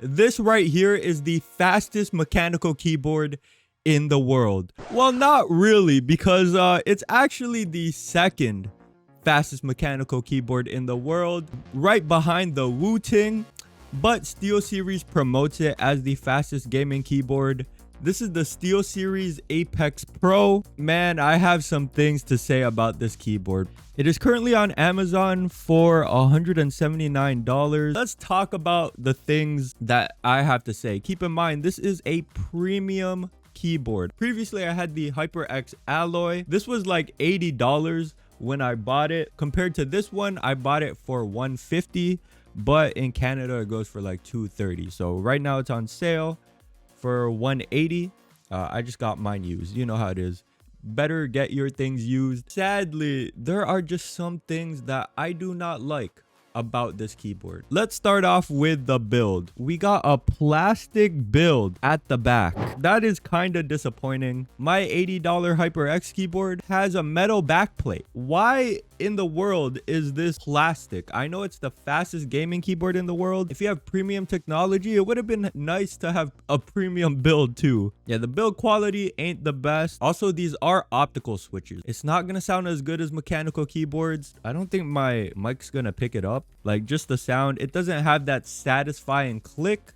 This right here is the fastest mechanical keyboard in the world. Well, not really, because it's actually the second fastest mechanical keyboard in the world, right behind the Wu-Ting, but SteelSeries promotes it as the fastest gaming keyboard. This is the SteelSeries Apex Pro. Man, I have some things to say about this keyboard. It is currently on Amazon for $179. Let's talk about the things that I have to say. Keep in mind, this is a premium keyboard. Previously, I had the HyperX Alloy. This was like $80 when I bought it. Compared to this one, I bought it for $150, but in Canada, it goes for like $230. So right now it's on sale for $180. I just got mine used. You know how it is. Better get your things used. Sadly, there are just some things that I do not like about this keyboard. Let's start off with the build. We got a plastic build at the back. That is kind of disappointing. My $80 HyperX keyboard has a metal backplate. Why in the world is this plastic? I know it's the fastest gaming keyboard in the world. If you have premium technology, it would have been nice to have a premium build too. Yeah, the build quality ain't the best. Also, these are optical switches. It's not gonna sound as good as mechanical keyboards. I don't think my mic's gonna pick it up. Like, just the sound, it doesn't have that satisfying click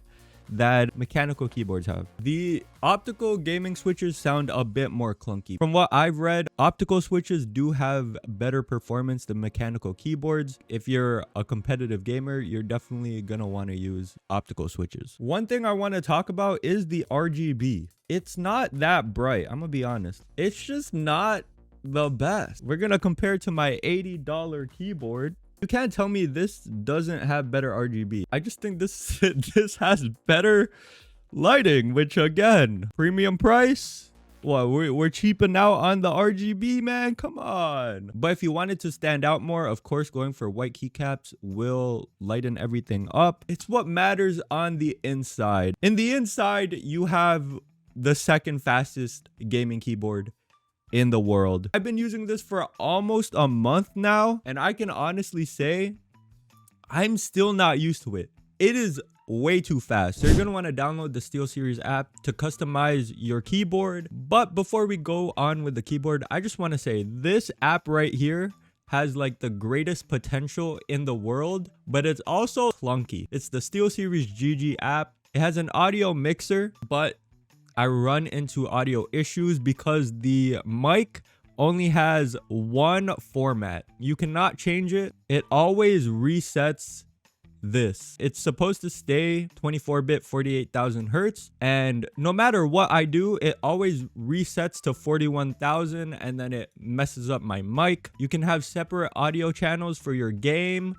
that mechanical keyboards have. The optical gaming switches sound a bit more clunky. From what I've read, optical switches do have better performance than mechanical keyboards. If you're a competitive gamer, you're definitely gonna want to use optical switches. One thing I want to talk about is the RGB. It's not that bright, I'm gonna be honest. It's just not the best. We're gonna compare to my $80 keyboard. You can't tell me this doesn't have better RGB. I just think this this has better lighting, which again, premium price. Well, we're cheaping out on the RGB, man. Come on. But if you wanted to stand out more, of course, going for white keycaps will lighten everything up. It's what matters on the inside. In the inside, you have the second fastest gaming keyboard in the world. I've been using this for almost a month now, and I can honestly say I'm still not used to it. It is way too fast. So you're gonna want to download the SteelSeries app to customize your keyboard. But before we go on with the keyboard, I just want to say this app right here has like the greatest potential in the world, but it's also clunky. It's the SteelSeries GG app. It has an audio mixer, but I run into audio issues because the mic only has one format. You cannot change it. It always resets this. It's supposed to stay 24-bit 48,000 hertz, and no matter what I do, it always resets to 41,000, and then it messes up my mic. You can have separate audio channels for your game,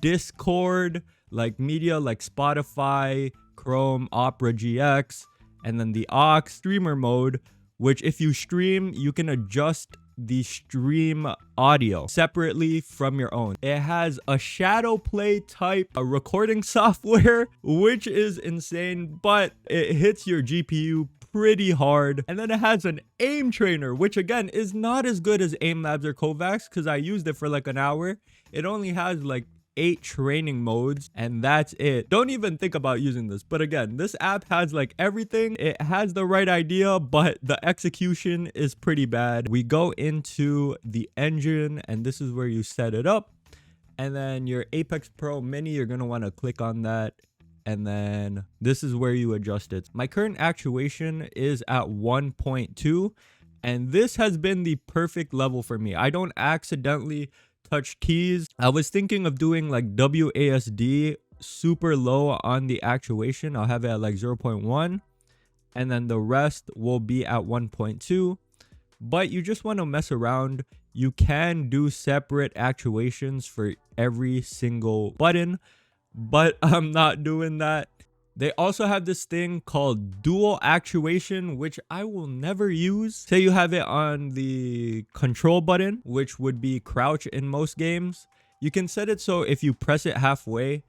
Discord, like media like Spotify, Chrome, Opera GX, and then the aux streamer mode, which if you stream, you can adjust the stream audio separately from your own. It has a shadow play type, a recording software, which is insane, but it hits your GPU pretty hard. And then it has an aim trainer, which again is not as good as Aim Labs or Kovacs, because I used it for like an hour. It only has like 8 training modes, and that's it. Don't even think about using this. But again, this app has like everything. It has the right idea, but the execution is pretty bad. We go into the engine, and this is where you set it up. And then your Apex Pro Mini, you're gonna want to click on that, and then this is where you adjust it. My current actuation is at 1.2, and this has been the perfect level for me. I don't accidentally touch keys. I was thinking of doing like WASD super low on the actuation. I'll have it at like 0.1, and then the rest will be at 1.2. But you just want to mess around. You can do separate actuations for every single button, but I'm not doing that. They also have this thing called dual actuation, which I will never use. Say you have it on the control button, which would be crouch in most games. You can set it so if you press it halfway,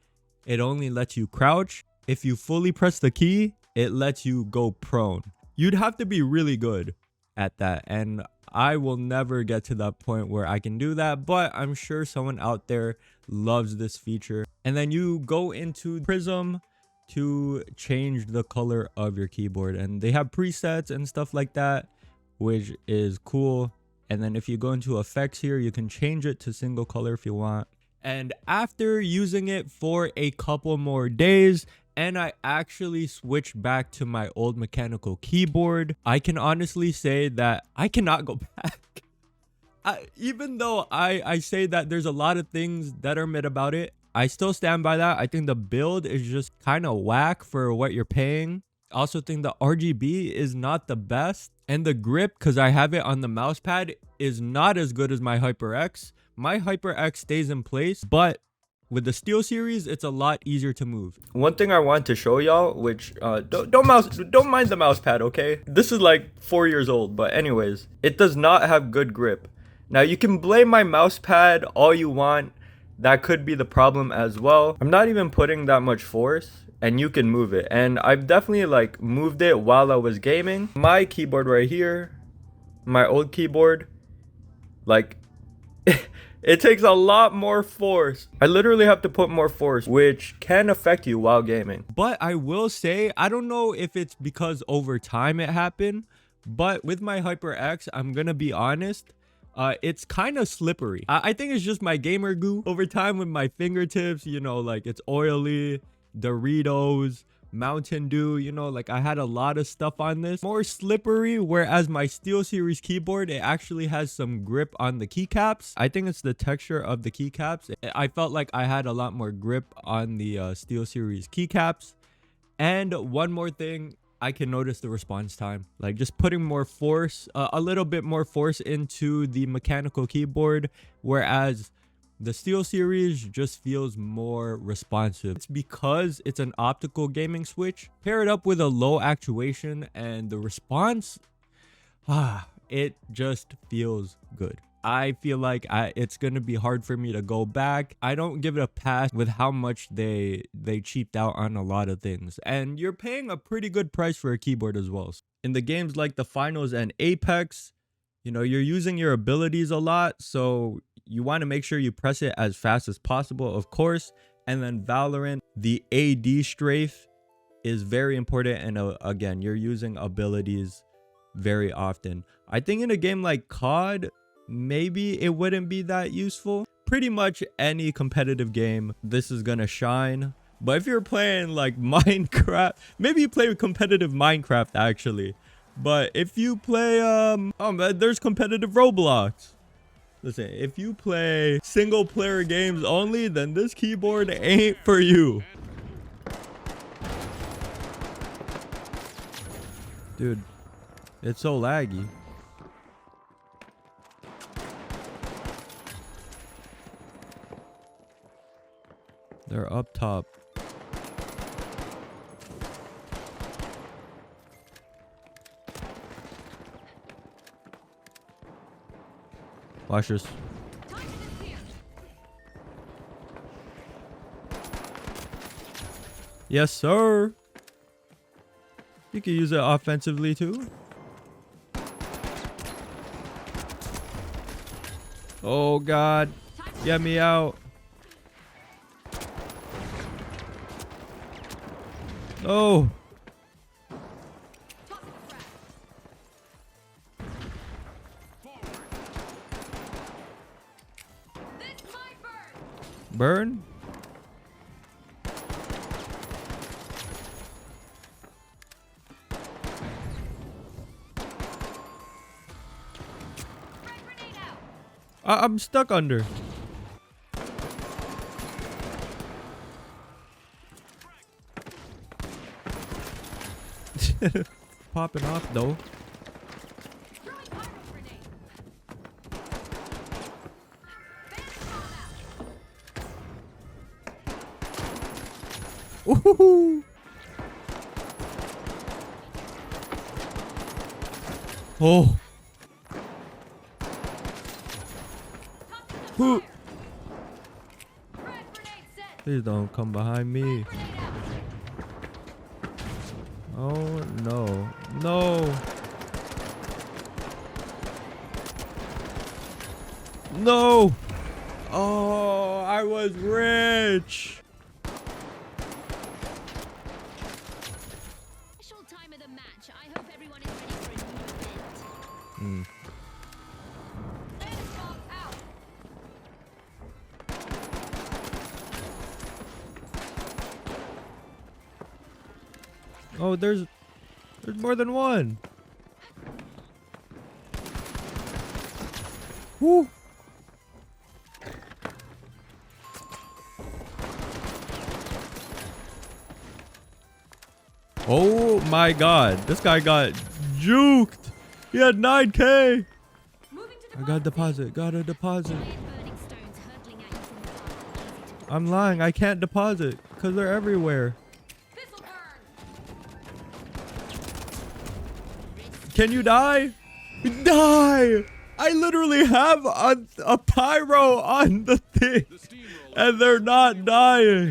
it only lets you crouch. If you fully press the key, it lets you go prone. You'd have to be really good at that, and I will never get to that point where I can do that, but I'm sure someone out there loves this feature. And then you go into Prism to change the color of your keyboard, and they have presets and stuff like that, which is cool. And then if you go into effects here, you can change it to single color if you want. And after using it for a couple more days, and I actually switched back to my old mechanical keyboard, I can honestly say that I cannot go back. Even though I say that there's a lot of things that are mid about it, I still stand by that. I think the build is just kind of whack for what you're paying. I also think the RGB is not the best. And the grip, because I have it on the mouse pad, is not as good as my HyperX. My HyperX stays in place, but with the SteelSeries, it's a lot easier to move. One thing I want to show y'all, which don't mind the mouse pad, okay? This is like 4 years old, but anyways, it does not have good grip. Now you can blame my mouse pad all you want. That could be the problem as well. I'm not even putting that much force, and you can move it. And I've definitely like moved it while I was gaming. My keyboard right here, my old keyboard, like it takes a lot more force. I literally have to put more force, which can affect you while gaming. But I will say, I don't know if it's because over time it happened, but with my HyperX, I'm gonna be honest, it's kind of slippery. I think it's just my gamer goo. Over time with my fingertips, you know, like it's oily, Doritos, Mountain Dew, you know, like I had a lot of stuff on this. More slippery, whereas my SteelSeries keyboard, it actually has some grip on the keycaps. I think it's the texture of the keycaps. I felt like I had a lot more grip on the SteelSeries keycaps. And one more thing, I can notice the response time. Like just putting more force, a little bit more force into the mechanical keyboard, whereas the SteelSeries just feels more responsive. It's because it's an optical gaming switch. Pair it up with a low actuation and the response, it just feels good. I feel like it's going to be hard for me to go back. I don't give it a pass with how much they cheaped out on a lot of things. And you're paying a pretty good price for a keyboard as well. In the games like the Finals and Apex, you know, you're using your abilities a lot. So you want to make sure you press it as fast as possible, of course. And then Valorant, the AD strafe is very important. And again, you're using abilities very often. I think in a game like COD, maybe it wouldn't be that useful. Pretty much any competitive game, this is gonna shine. But if you're playing like Minecraft, maybe you play competitive Minecraft actually. But if you play, there's competitive Roblox. Listen, if you play single player games only, then this keyboard ain't for you. Dude, it's so laggy. They're up top. Watch this. Yes, sir. You can use it offensively too. Oh God, get me out. No. Burn? I'm stuck under. Popping off though. Ooh. Oh. Ooh. Please don't come behind me. Oh no. No. No. Oh, I was rich. the match. I hope everyone is ready for a new event. Oh, there's more than one. Woo. Oh my god. This guy got juked. He had 9K. I got a deposit. Got a deposit. I'm lying. I can't deposit because they're everywhere. Can you die? Die! I literally have a pyro on the thing and they're not dying.